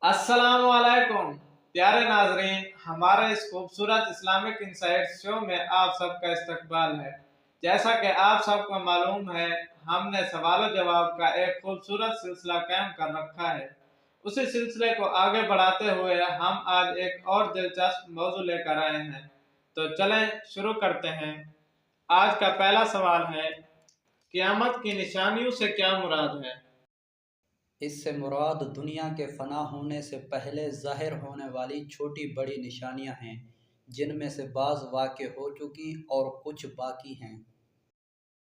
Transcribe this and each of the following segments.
अस्सलाम वालेकुम प्यारे नाजरीन, हमारे इस खूबसूरत इस्लामिक इनसाइट शो में आप सबका इस्तकबाल है। जैसा कि आप सबको मालूम है, हमने सवाल जवाब का एक खूबसूरत सिलसिला कायम कर रखा है। उसी सिलसिले को आगे बढ़ाते हुए हम आज एक और दिलचस्प मौजू लेकर आए हैं। तो चलें शुरू करते हैं। आज का पहला सवाल है, क़यामत की निशानियों से क्या मुराद है? इससे मुराद दुनिया के फना होने से पहले ज़ाहिर होने वाली छोटी बड़ी निशानियां हैं, जिनमें से बाज़ वाक़े हो चुकी और कुछ बाकी हैं।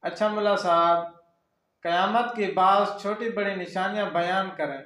अच्छा मुल्ला साहब, क़यामत की बात छोटी बड़ी निशानियां बयान करें।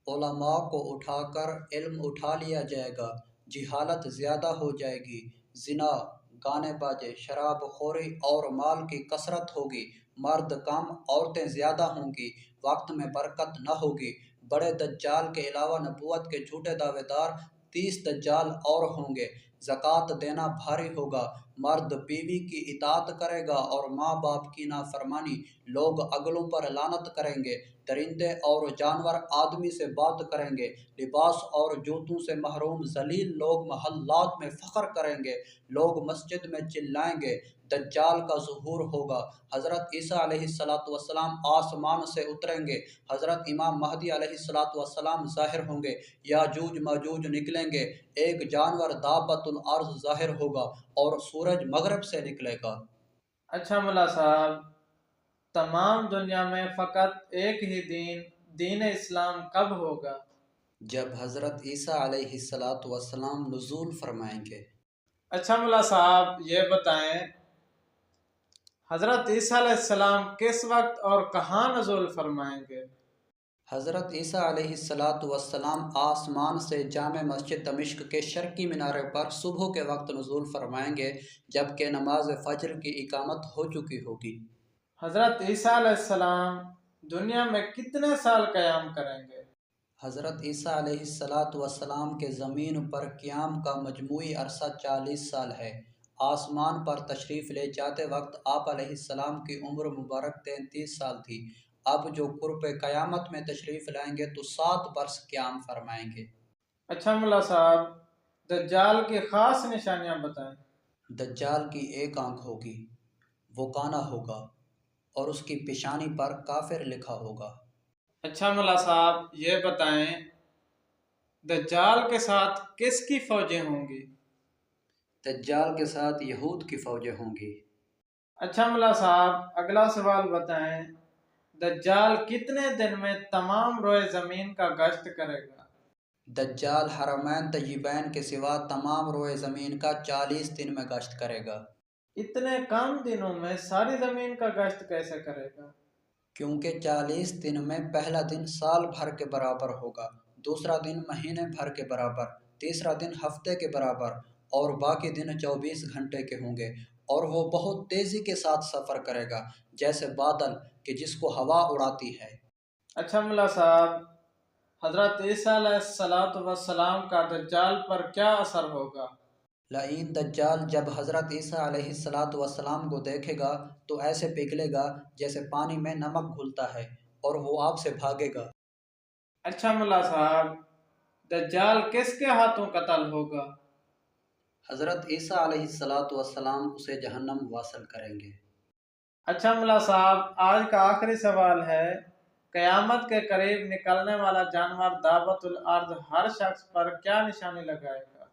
उलमा को उठाकर इल्म उठा लिया जाएगा, जिहालत ज़्यादा हो जाएगी, ज़िना, गाने बाजे, शराब खोरी और माल की कसरत होगी, मर्द कम औरतें ज़्यादा होंगी, वक्त में बरकत न होगी। बड़े दज्जाल के अलावा नबूवत के झूठे दावेदार 30 दज्जाल और होंगे। ज़कात देना भारी होगा, मर्द बीवी की इताअत करेगा और माँ बाप की नाफरमानी। लोग अगलों पर लानत करेंगे, दरिंदे और जानवर आदमी से बात करेंगे, लिबास और जूतों से महरूम जलील लोग महल्लात में फ़ख्र करेंगे, लोग मस्जिद में चिल्लाएंगे। दज्जाल का ज़ुहूर होगा, हज़रत ईसा अलैहिस्सलाम आसमान से उतरेंगे, हज़रत इमाम महदी अलैहिस्सलाम ज़ाहिर होंगे, याजूज माजूज निकलेंगे, एक जानवर दाबतुल अर्ज़ ज़ाहिर होगा और सूरज मगरब से निकलेगा। अच्छा मुल्ला साहब, तमाम दुनिया में फ़कत एक ही दीन इस्लाम कब होगा? जब हज़रत ईसा अलैहिस्सलाम नुज़ूल फरमाएंगे। अच्छा मुल्ला साहब, ये बताएं, हज़रत ईसा अलैहिस्सलाम किस वक्त और कहाँ नज़ूल फरमाएंगे? हज़रत ईसा अलैहिस्सलाम आसमान से जामे मस्जिद दमिश्क के शर्की मीनारे पर सुबह के वक्त नुज़ूल फरमाएंगे, जबकि नमाज फ़ज्र की इकामत हो चुकी होगी। हज़रत ईसा अलैहिस्सलाम दुनिया में कितने साल क़याम करेंगे? हज़रत ईसा अलैहिस्सलाम के ज़मीन पर क़याम का मजमूई अरसा 40 साल है। आसमान पर तशरीफ़ ले जाते वक्त आप अलैहिस्सलाम की उम्र मुबारक 33 साल थी। अब जो कुर्ब क़यामत में तशरीफ़ लाएंगे तो 7 बरस क़याम फरमाएंगे। अच्छा मुल्ला साहब, दज्जाल की ख़ास निशानियाँ बताएं। दज्जाल की एक आंख होगी, वो काना होगा और उसकी पेशानी पर काफिर लिखा होगा। अच्छा मुल्ला साहब, ये बताएं, दज्जाल के साथ किसकी फ़ौजें होंगी? दज्जाल के साथ यहूद की फ़ौजें होंगी। अच्छा मुल्ला साहब, अगला सवाल बताएं, दज्जाल कितने दिन में तमाम रोए ज़मीन का गश्त करेगा? दज्जाल हरमैन तय्यबैन के सिवा तमाम रोए ज़मीन का 40 दिन में गश्त करेगा। इतने कम दिनों में सारी ज़मीन का गश्त कैसे करेगा? क्योंकि 40 दिन में पहला दिन साल भर के बराबर होगा, दूसरा दिन महीने भर के बराबर, तीसरा दिन हफ्ते के बराबर और बाकी दिन 24 घंटे के होंगे। और वो बहुत तेज़ी के साथ सफ़र करेगा, जैसे बादल कि जिसको हवा उड़ाती है। अच्छा मुल्ला साहब, हज़रत ईसा अलैहिस्सलाम का दज्जाल पर क्या असर होगा? लाइन दज्जाल जब हज़रत ईसा अलैहिस्सलाम को देखेगा तो ऐसे पिघलेगा जैसे पानी में नमक घुलता है और वो आपसे भागेगा। अच्छा मुल्ला साहब, दज्जाल किसके हाथों कत्ल होगा? हज़रत ईसा अलैहिस्सलाम उसे जहन्नम वासल करेंगे। अच्छा मुल्ला साहब, आज का आखिरी सवाल है, क़यामत के करीब निकलने वाला जानवर दावतुल अर्द हर शख्स पर क्या निशानी लगाएगा?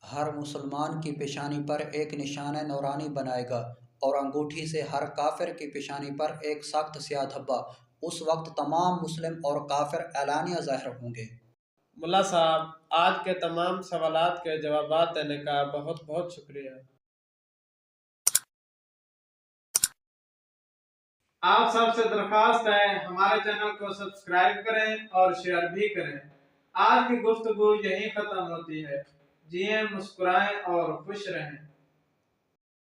हर मुसलमान की पेशानी पर एक निशान नौरानी बनाएगा और अंगूठी से हर काफिर की पेशानी पर एक सख्त स्याह धब्बा। उस वक्त तमाम मुस्लिम और काफिर एलानिया ज़ाहिर होंगे। मुल्ला साहब, आज के तमाम सवालात के जवाबात देने का बहुत बहुत शुक्रिया। आप सबसे दरख्वास्त है, हमारे चैनल को सब्सक्राइब करें और शेयर भी करें। आज की गुफ्तगू यहीं ख़त्म होती है। जिए, मुस्कुराएं और खुश रहें।